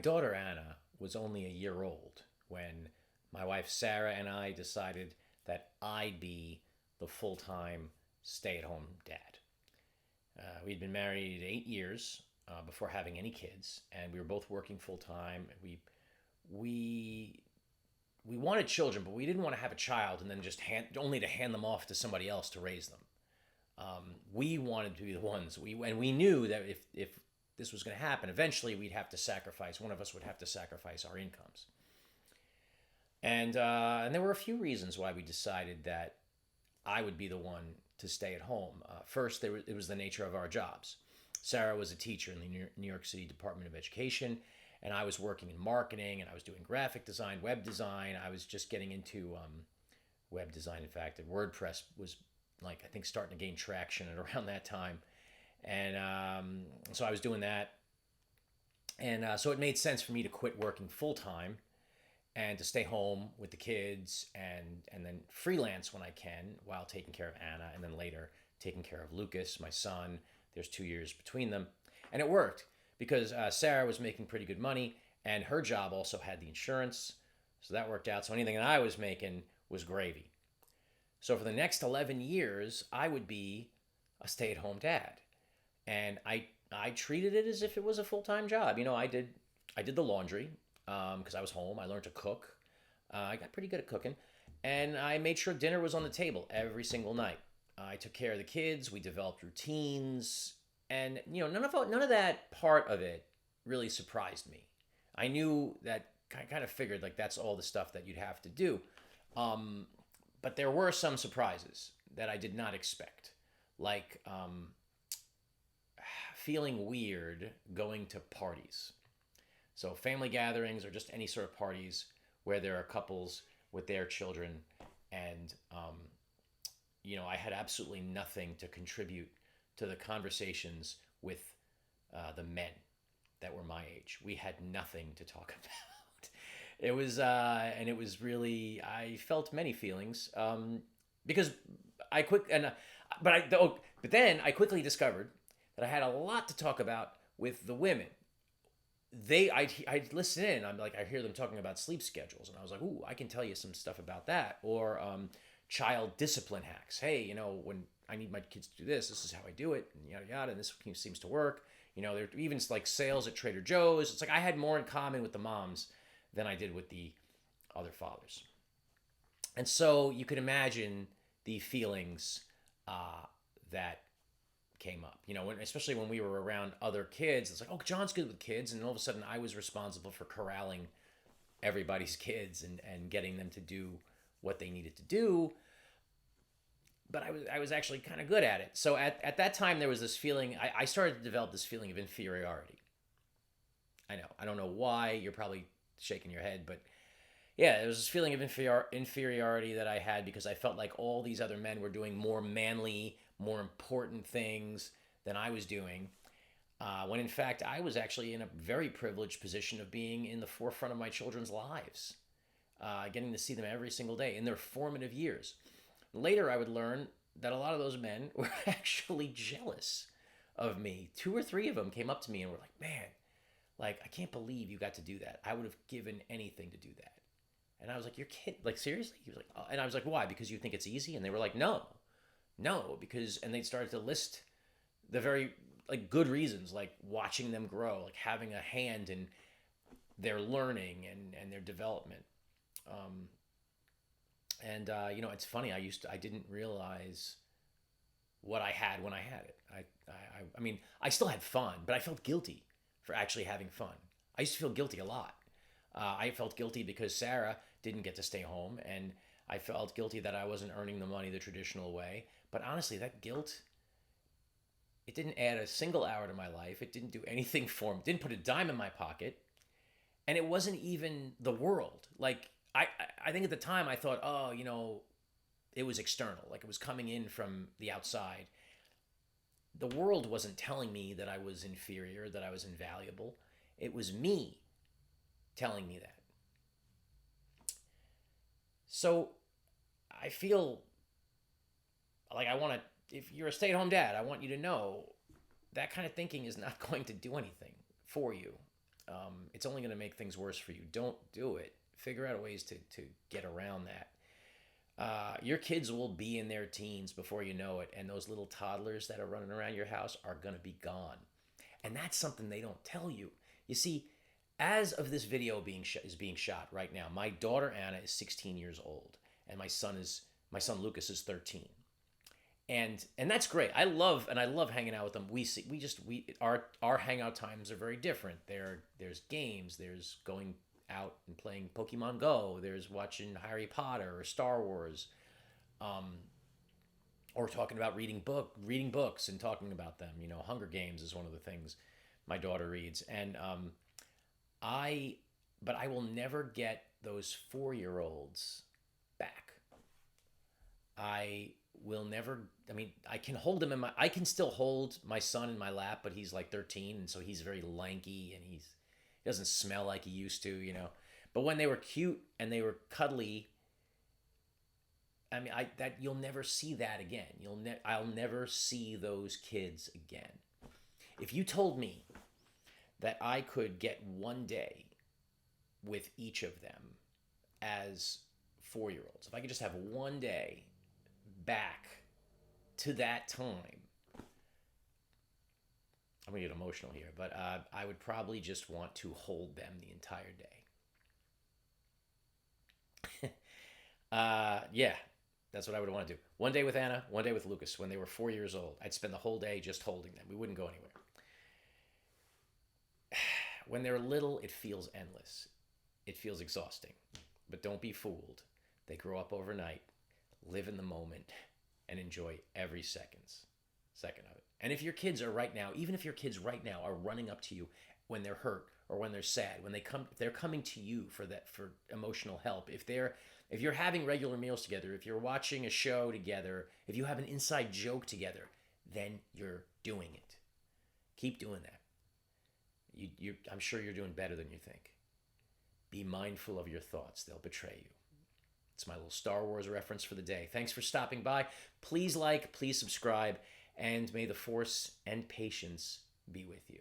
daughter Anna was only a year old when my wife Sarah and I decided that I'd be the full time stay at home dad. We'd been married 8 years before having any kids, and we were both working full time. We we wanted children, but we didn't want to have a child and then just only to hand them off to somebody else to raise them. We wanted to be the ones and we knew that if this was going to happen, eventually we'd have to sacrifice. One of us would have to sacrifice our incomes, and there were a few reasons why we decided that I would be the one to stay at home. First, it was the nature of our jobs. Sarah was a teacher in the New York City Department of Education, and I was working in marketing, and I was doing graphic design, web design. I was just getting into web design. In fact, WordPress was I think starting to gain traction at around that time, and so I was doing that, and so it made sense for me to quit working full time and to stay home with the kids and then freelance when I can while taking care of Anna, and then later taking care of Lucas, my son. There's 2 years between them, and it worked because Sarah was making pretty good money, and her job also had the insurance, so that worked out. So anything that I was making was gravy. So for the next 11 years, I would be a stay-at-home dad, and I treated it as if it was a full-time job. I did the laundry because I was home. I learned to cook. I got pretty good at cooking, and I made sure dinner was on the table every single night. I took care of the kids. We developed routines, and none of that part of it really surprised me. I knew that. I kind of figured that's all the stuff that you'd have to do. But there were some surprises that I did not expect, like feeling weird going to parties. So family gatherings or just any sort of parties where there are couples with their children, and I had absolutely nothing to contribute to the conversations with the men that were my age. We had nothing to talk about. It was really, I felt many feelings because but then I quickly discovered that I had a lot to talk about with the women. I'd listen in. I'm like, I hear them talking about sleep schedules, and I was like, ooh, I can tell you some stuff about that. Or child discipline hacks. Hey, when I need my kids to do this, this is how I do it, and yada yada, and this seems to work. There even like sales at Trader Joe's. It's like I had more in common with the moms than I did with the other fathers. And so you could imagine the feelings that came up. Especially when we were around other kids, it's like, oh, John's good with kids, and all of a sudden I was responsible for corralling everybody's kids and getting them to do what they needed to do. But I was actually kind of good at it. So at that time there was this feeling. I started to develop this feeling of inferiority. I know. I don't know why. You're probably shaking your head, but yeah, there was this feeling of inferiority that I had because I felt like all these other men were doing more manly, more important things than I was doing, when in fact I was actually in a very privileged position of being in the forefront of my children's lives, getting to see them every single day in their formative years. Later, I would learn that a lot of those men were actually jealous of me. 2 or 3 of them came up to me and were like, man, I can't believe you got to do that. I would have given anything to do that. And I was like, you're kidding? Seriously? He was like, oh. And I was like, why? Because you think it's easy? And they were like, no, because, and they started to list the very good reasons, like watching them grow, like having a hand in their learning and their development. It's funny. I didn't realize what I had when I had it. I mean, I still had fun, but I felt guilty for actually having fun. I used to feel guilty a lot. I felt guilty because Sarah didn't get to stay home, and I felt guilty that I wasn't earning the money the traditional way. But honestly, that guilt, it didn't add a single hour to my life. It didn't do anything for me. It didn't put a dime in my pocket. And it wasn't even the world. I think at the time I thought, oh, it was external. It was coming in from the outside. The world wasn't telling me that I was inferior, that I was invaluable. It was me telling me that. So I feel like if you're a stay-at-home dad, I want you to know that kind of thinking is not going to do anything for you. It's only going to make things worse for you. Don't do it. Figure out ways to get around that. Your kids will be in their teens before you know it, and those little toddlers that are running around your house are going to be gone. And that's something they don't tell you. You see, as of this video is being shot right now, my daughter Anna is 16 years old, and my son Lucas is 13. And that's great. I love hanging out with them. Our hangout times are very different. There's games, there's going out and playing Pokemon Go, there's watching Harry Potter or Star Wars, or talking about reading books and talking about them. You know, Hunger Games is one of the things my daughter reads, and I but I will never get those 4-year-olds back. I will never. I mean, I can hold him I can still hold my son in my lap, but he's like 13, and so he's very lanky, and he doesn't smell like he used to, you know. But when they were cute and they were cuddly, I mean, you'll never see that again. I'll never see those kids again. If you told me that I could get one day with each of them as 4-year-olds, if I could just have one day back to that time, I'm gonna get emotional here, but I would probably just want to hold them the entire day. Yeah, that's what I would want to do. One day with Anna, one day with Lucas. When they were 4 years old, I'd spend the whole day just holding them. We wouldn't go anywhere. When they're little, it feels endless. It feels exhausting. But don't be fooled. They grow up overnight, live in the moment, and enjoy every second of it. And if your kids are right now, even if your kids right now are running up to you when they're hurt or when they're sad, if they're coming to you for emotional help, if you're having regular meals together, if you're watching a show together, if you have an inside joke together, then you're doing it. Keep doing that. I'm sure you're doing better than you think. Be mindful of your thoughts. They'll betray you. It's my little Star Wars reference for the day. Thanks for stopping by. Please like, please subscribe, and may the force and patience be with you.